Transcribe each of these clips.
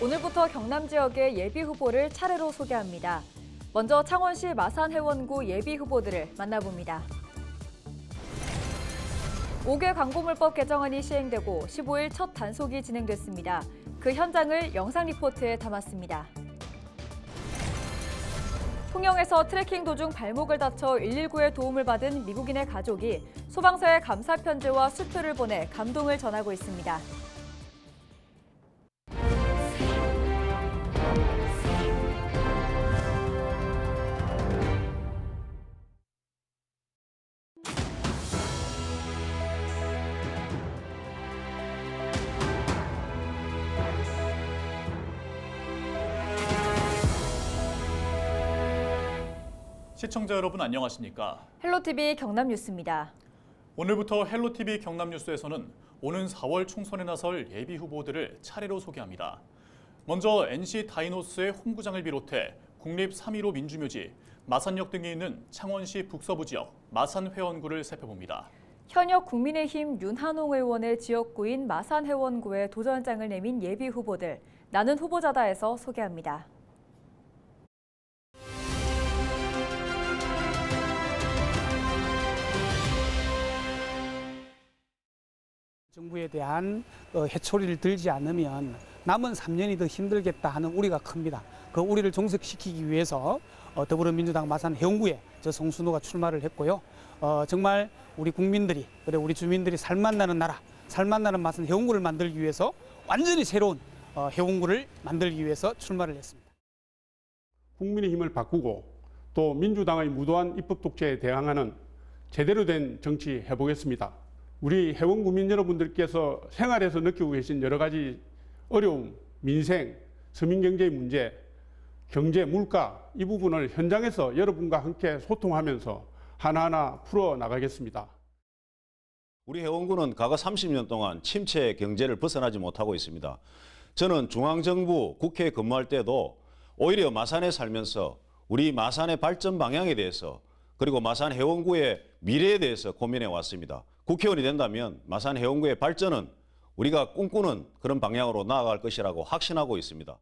오늘부터 경남 지역의 예비 후보를 차례로 소개합니다. 먼저 창원시 마산해원구 예비 후보들을 만나봅니다. 5개 광고물법 개정안이 시행되고 15일 첫 단속이 진행됐습니다. 그 현장을 영상 리포트에 담았습니다. 통영에서 트레킹 도중 발목을 다쳐 119의 도움을 받은 미국인의 가족이 소방서에 감사 편지와 수표를 보내 감동을 전하고 있습니다. 시청자 여러분 안녕하십니까? 헬로티비 경남뉴스입니다. 오늘부터 헬로티비 경남뉴스에서는 오는 4월 총선에 나설 예비 후보들을 차례로 소개합니다. 먼저 NC 다이노스의 홈구장을 비롯해 국립 3.15 민주묘지, 마산역 등이 있는 창원시 북서부 지역 마산회원구를 살펴봅니다. 현역 국민의힘 윤한홍 의원의 지역구인 마산회원구에 도전장을 내민 예비 후보들, 나는 후보자다에서 소개합니다. 정부에 대한 해초리를 들지 않으면 남은 3년이 더 힘들겠다 하는 우려가 큽니다. 그 우려를 종식시키기 위해서 더불어민주당 마산해원구에 저 송순호가 출마를 했고요. 정말 우리 국민들이, 그리고 우리 주민들이 살맛나는 나라, 살맛나는 마산해원구를 만들기 위해서 완전히 새로운 해원구를 만들기 위해서 출마를 했습니다. 국민의힘을 바꾸고 또 민주당의 무도한 입법 독재에 대항하는 제대로 된 정치 해보겠습니다. 우리 해원구민 여러분들께서 생활에서 느끼고 계신 여러 가지 어려움, 민생, 서민경제의 문제, 경제, 물가 이 부분을 현장에서 여러분과 함께 소통하면서 하나하나 풀어나가겠습니다. 우리 해원구는 과거 30년 동안 침체 경제를 벗어나지 못하고 있습니다. 저는 중앙정부, 국회에 근무할 때도 오히려 마산에 살면서 우리 마산의 발전 방향에 대해서 그리고 마산 해원구의 미래에 대해서 고민해 왔습니다. 국회의원이 된다면 마산 해원구의 발전은 우리가 꿈꾸는 그런 방향으로 나아갈 것이라고 확신하고 있습니다.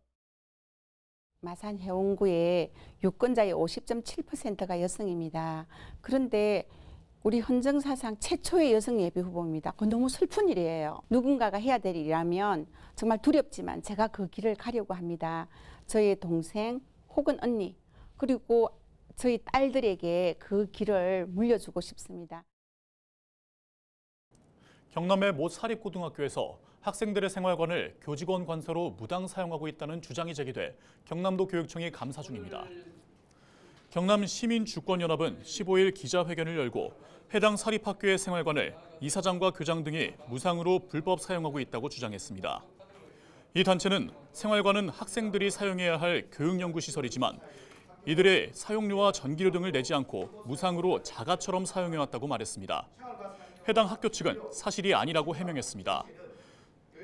마산 해원구의 유권자의 50.7%가 여성입니다. 그런데 우리 헌정사상 최초의 여성 예비 후보입니다. 그건 너무 슬픈 일이에요. 누군가가 해야 될 일이라면 정말 두렵지만 제가 그 길을 가려고 합니다. 저의 동생 혹은 언니 그리고 저희 딸들에게 그 길을 물려주고 싶습니다. 경남의 모 사립고등학교에서 학생들의 생활관을 교직원 관서로 무당 사용하고 있다는 주장이 제기돼 경남도 교육청이 감사 중입니다. 경남 시민주권연합은 15일 기자회견을 열고 해당 사립학교의 생활관을 이사장과 교장 등이 무상으로 불법 사용하고 있다고 주장했습니다. 이 단체는 생활관은 학생들이 사용해야 할 교육연구시설이지만 이들의 사용료와 전기료 등을 내지 않고 무상으로 자가처럼 사용해왔다고 말했습니다. 해당 학교 측은 사실이 아니라고 해명했습니다.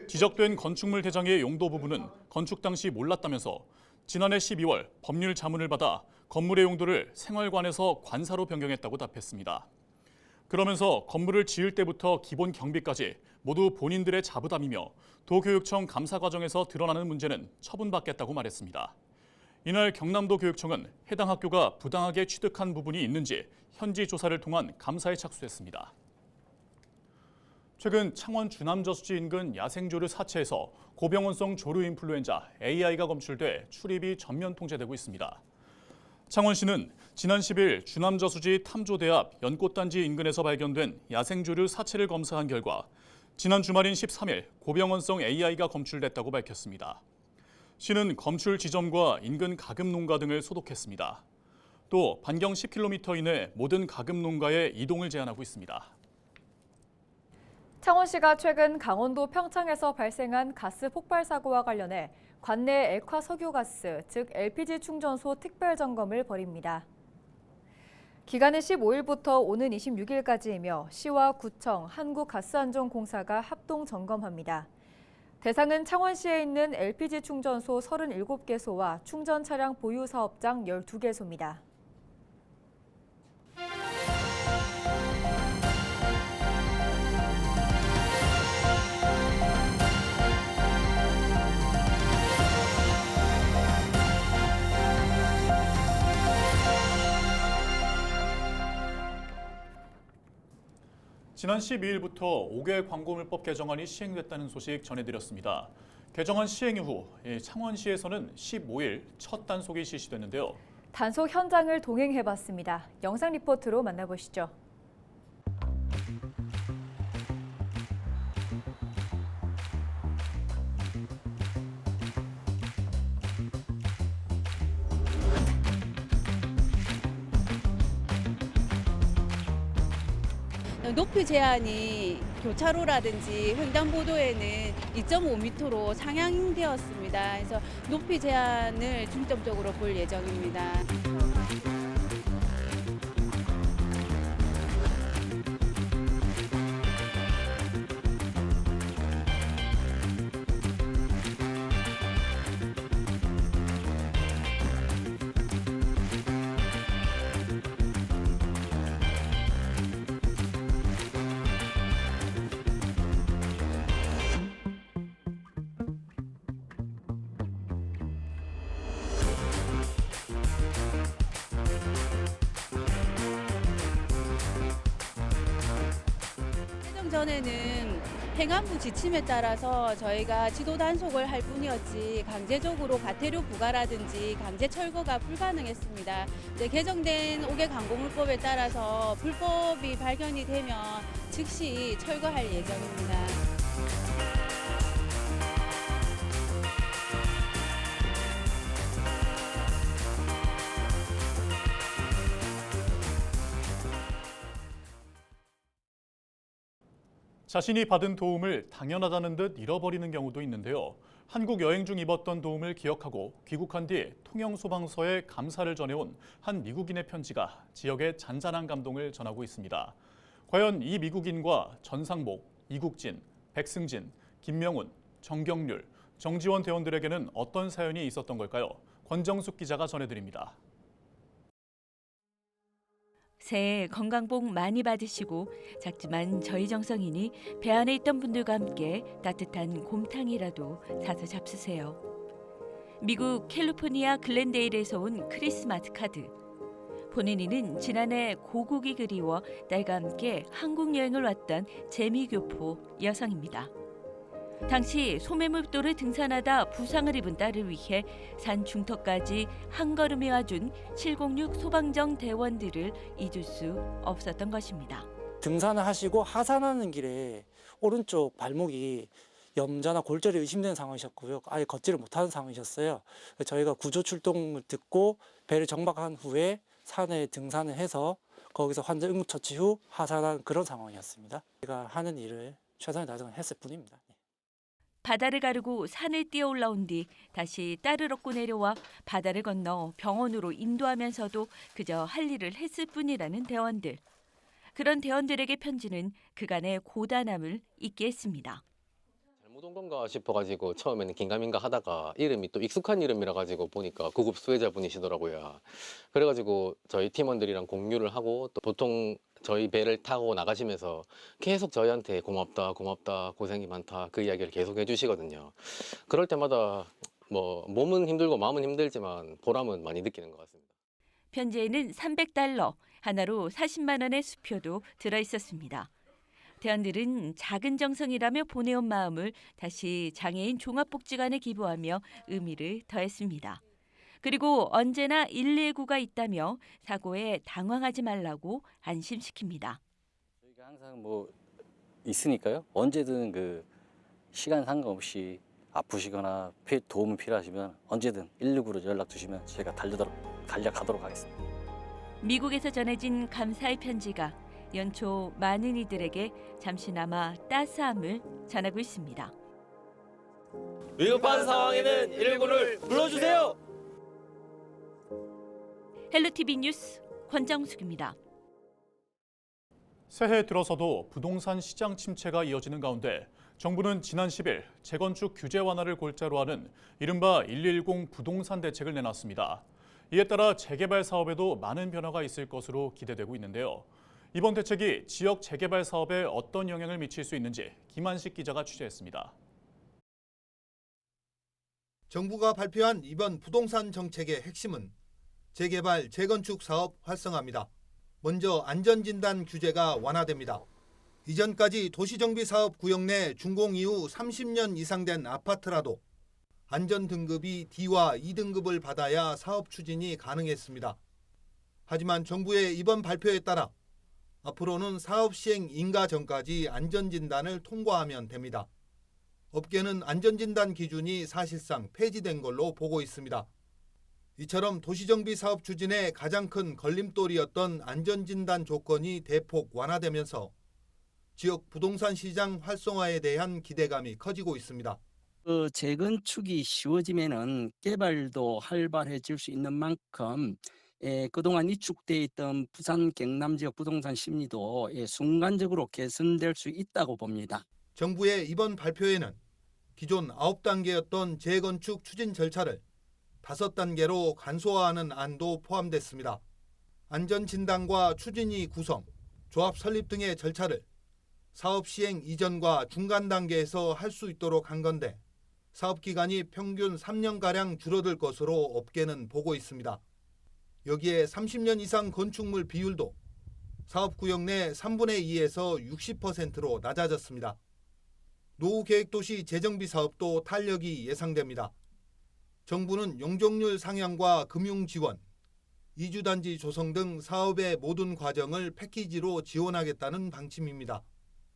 지적된 건축물 대장의 용도 부분은 건축 당시 몰랐다면서 지난해 12월 법률 자문을 받아 건물의 용도를 생활관에서 관사로 변경했다고 답했습니다. 그러면서 건물을 지을 때부터 기본 경비까지 모두 본인들의 자부담이며 도교육청 감사 과정에서 드러나는 문제는 처분받겠다고 말했습니다. 이날 경남도 교육청은 해당 학교가 부당하게 취득한 부분이 있는지 현지 조사를 통한 감사에 착수했습니다. 최근 창원 주남저수지 인근 야생조류 사체에서 고병원성 조류 인플루엔자 AI가 검출돼 출입이 전면 통제되고 있습니다. 창원시는 지난 10일 주남저수지 탐조대 앞 연꽃단지 인근에서 발견된 야생조류 사체를 검사한 결과 지난 주말인 13일 고병원성 AI가 검출됐다고 밝혔습니다. 시는 검출 지점과 인근 가금 농가 등을 소독했습니다. 또 반경 10km 이내 모든 가금 농가에 이동을 제한하고 있습니다. 창원시가 최근 강원도 평창에서 발생한 가스 폭발 사고와 관련해 관내 액화 석유가스, 즉 LPG 충전소 특별 점검을 벌입니다. 기간은 15일부터 오는 26일까지이며 시와 구청, 한국가스안전공사가 합동 점검합니다. 대상은 창원시에 있는 LPG 충전소 37개소와 충전 차량 보유 사업장 12개소입니다. 지난 12일부터 5개 광고물법 개정안이 시행됐다는 소식 전해드렸습니다. 개정안 시행 이후 창원시에서는 15일 첫 단속이 실시됐는데요. 단속 현장을 동행해봤습니다. 영상 리포트로 만나보시죠. 높이 제한이 교차로라든지 횡단보도에는 2.5m로 상향되었습니다. 그래서 높이 제한을 중점적으로 볼 예정입니다. 전에는 행안부 지침에 따라서 저희가 지도 단속을 할 뿐이었지 강제적으로 과태료 부과라든지 강제 철거가 불가능했습니다. 이제 개정된 5개 광고물법에 따라서 불법이 발견이 되면 즉시 철거할 예정입니다. 자신이 받은 도움을 당연하다는 듯 잃어버리는 경우도 있는데요. 한국 여행 중 입었던 도움을 기억하고 귀국한 뒤 통영소방서에 감사를 전해온 한 미국인의 편지가 지역에 잔잔한 감동을 전하고 있습니다. 과연 이 미국인과 전상복, 이국진, 백승진, 김명훈, 정경률, 정지원 대원들에게는 어떤 사연이 있었던 걸까요? 권정숙 기자가 전해드립니다. 새해 건강복 많이 받으시고 작지만 저희 정성이니 배 안에 있던 분들과 함께 따뜻한 곰탕이라도 사서 잡수세요. 미국 캘리포니아 글렌데일에서 온 크리스마스 카드. 보내니는 지난해 고국이 그리워 딸과 함께 한국 여행을 왔던 재미교포 여성입니다. 당시 소매물도를 등산하다 부상을 입은 딸을 위해 산 중턱까지 한 걸음에 와준 706 소방정 대원들을 잊을 수 없었던 것입니다. 등산을 하시고 하산하는 길에 오른쪽 발목이 염자나 골절이 의심되는 상황이셨고요. 아예 걷지를 못하는 상황이셨어요. 저희가 구조 출동을 듣고 배를 정박한 후에 산에 등산을 해서 거기서 환자 응급처치 후 하산한 그런 상황이었습니다. 제가 하는 일을 최선을 다해서 했을 뿐입니다. 바다를 가르고 산을 뛰어 올라온 뒤 다시 딸을 얻고 내려와 바다를 건너 병원으로 인도하면서도 그저 할 일을 했을 뿐이라는 대원들. 그런 대원들에게 편지는 그간의 고단함을 잊게 했습니다. 잘못 온 건가 싶어가지고 처음에는 긴가민가 하다가 이름이 또 익숙한 이름이라 가지고 보니까 구급 수혜자분이시더라고요. 그래가지고 저희 팀원들이랑 공유를 하고 또 보통 저희 배를 타고 나가시면서 계속 저희한테 고맙다 고맙다 고생이 많다 그 이야기를 계속 해주시거든요. 그럴 때마다 뭐 몸은 힘들고 마음은 힘들지만 보람은 많이 느끼는 것 같습니다. 편지에는 $300, 하나로 40만 원의 수표도 들어있었습니다. 대원들은 작은 정성이라며 보내온 마음을 다시 장애인 종합복지관에 기부하며 의미를 더했습니다. 그리고 언제나 119가 있다며 사고에 당황하지 말라고 안심시킵니다. 저희가 항상 뭐 있으니까요. 언제든 그 시간 상관없이 아프시거나 도움이 필요하시면 언제든 119로 연락 주시면 제가 달려가도록 하겠습니다. 미국에서 전해진 감사의 편지가 연초 많은 이들에게 잠시나마 따스함을 전하고 있습니다. 위급한 상황에는 119를 불러주세요. 헬로티비 뉴스 권정숙입니다. 새해 들어서도 부동산 시장 침체가 이어지는 가운데 정부는 지난 10일 재건축 규제 완화를 골자로 하는 이른바 110 부동산 대책을 내놨습니다. 이에 따라 재개발 사업에도 많은 변화가 있을 것으로 기대되고 있는데요. 이번 대책이 지역 재개발 사업에 어떤 영향을 미칠 수 있는지 김한식 기자가 취재했습니다. 정부가 발표한 이번 부동산 정책의 핵심은 재개발, 재건축 사업 활성화입니다. 먼저 안전진단 규제가 완화됩니다. 이전까지 도시정비사업 구역 내 준공 이후 30년 이상 된 아파트라도 안전등급이 D와 E등급을 받아야 사업 추진이 가능했습니다. 하지만 정부의 이번 발표에 따라 앞으로는 사업 시행 인가 전까지 안전진단을 통과하면 됩니다. 업계는 안전진단 기준이 사실상 폐지된 걸로 보고 있습니다. 이처럼 도시정비 사업 추진의 가장 큰 걸림돌이었던 안전진단 조건이 대폭 완화되면서 지역 부동산 시장 활성화에 대한 기대감이 커지고 있습니다. 재건축이 쉬워지면은 개발도 활발해질 수 있는 만큼 그동안 위축돼 있던 부산 경남 지역 부동산 심리도 순간적으로 개선될 수 있다고 봅니다. 정부의 이번 발표에는 기존 9단계였던 재건축 추진 절차를 5단계로 간소화하는 안도 포함됐습니다. 안전진단과 추진위 구성, 조합 설립 등의 절차를 사업 시행 이전과 중간 단계에서 할 수 있도록 한 건데 사업 기간이 평균 3년가량 줄어들 것으로 업계는 보고 있습니다. 여기에 30년 이상 건축물 비율도 사업구역 내 3분의 2에서 60%로 낮아졌습니다. 노후계획도시 재정비 사업도 탄력이 예상됩니다. 정부는 용적률 상향과 금융 지원, 이주단지 조성 등 사업의 모든 과정을 패키지로 지원하겠다는 방침입니다.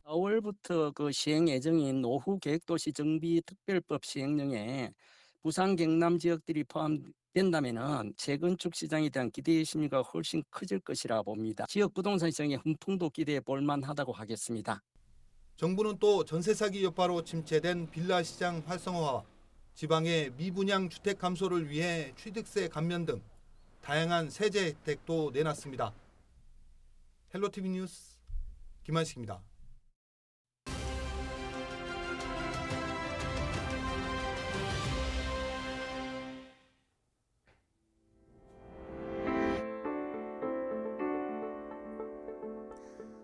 4월부터 그 시행 예정인 노후 계획도시 정비 특별법 시행령에 부산 경남 지역들이 포함된다면은 재건축 시장에 대한 기대 심리가 훨씬 커질 것이라 봅니다. 지역 부동산 시장의 훈풍도 기대해 볼 만하다고 하겠습니다. 정부는 또 전세 사기 여파로 침체된 빌라 시장 활성화와 지방의 미분양 주택 감소를 위해 취득세 감면 등 다양한 세제 혜택도 내놨습니다. 헬로티비 뉴스 김한식입니다.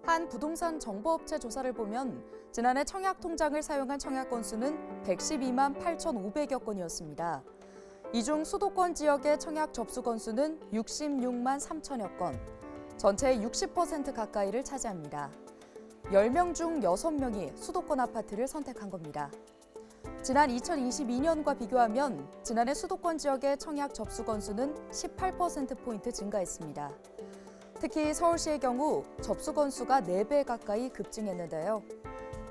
한 부동산 정보업체 조사를 보면 지난해 청약 통장을 사용한 청약 건수는 112만 8,500여 건이었습니다. 이 중 수도권 지역의 청약 접수 건수는 66만 3천여 건, 전체의 60% 가까이를 차지합니다. 10명 중 6명이 수도권 아파트를 선택한 겁니다. 지난 2022년과 비교하면 지난해 수도권 지역의 청약 접수 건수는 18%포인트 증가했습니다. 특히 서울시의 경우 접수 건수가 4배 가까이 급증했는데요.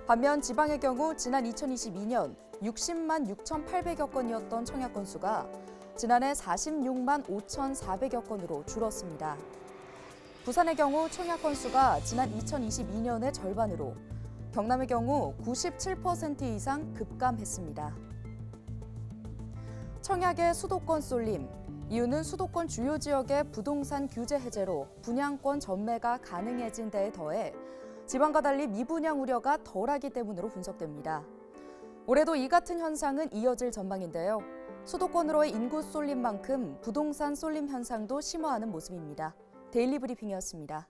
반면 지방의 경우 지난 2022년 60만 6,800여 건이었던 청약 건수가 지난해 46만 5,400여 건으로 줄었습니다. 부산의 경우 청약 건수가 지난 2022년의 절반으로, 경남의 경우 97% 이상 급감했습니다. 청약의 수도권 쏠림, 이유는 수도권 주요 지역의 부동산 규제 해제로 분양권 전매가 가능해진 데에 더해 지방과 달리 미분양 우려가 덜하기 때문으로 분석됩니다. 올해도 이 같은 현상은 이어질 전망인데요. 수도권으로의 인구 쏠림만큼 부동산 쏠림 현상도 심화하는 모습입니다. 데일리 브리핑이었습니다.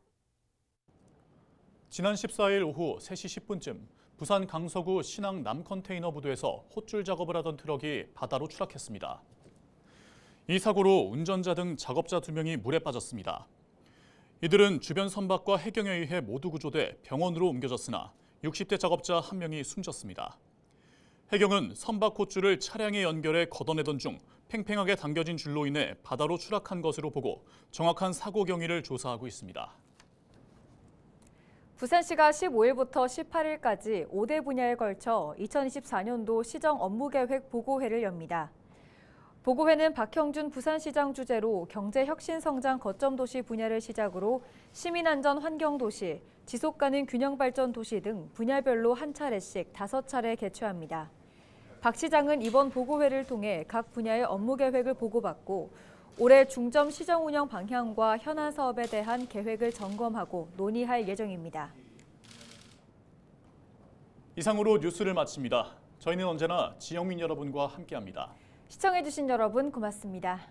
지난 14일 오후 3시 10분쯤 부산 강서구 신항 남컨테이너 부두에서 헛줄 작업을 하던 트럭이 바다로 추락했습니다. 이 사고로 운전자 등 작업자 2명이 물에 빠졌습니다. 이들은 주변 선박과 해경에 의해 모두 구조돼 병원으로 옮겨졌으나 60대 작업자 1명이 숨졌습니다. 해경은 선박 헛줄을 차량에 연결해 걷어내던 중 팽팽하게 당겨진 줄로 인해 바다로 추락한 것으로 보고 정확한 사고 경위를 조사하고 있습니다. 부산시가 15일부터 18일까지 5대 분야에 걸쳐 2024년도 시정 업무계획 보고회를 엽니다. 보고회는 박형준 부산시장 주재로 경제혁신성장 거점도시 분야를 시작으로 시민안전 환경도시, 지속가능 균형발전 도시 등 분야별로 한 차례씩 5차례 개최합니다. 박 시장은 이번 보고회를 통해 각 분야의 업무계획을 보고받고 올해 중점 시정 운영 방향과 현안 사업에 대한 계획을 점검하고 논의할 예정입니다. 이상으로 뉴스를 마칩니다. 저희는 언제나 지영민 여러분과 함께합니다. 시청해주신 여러분 고맙습니다.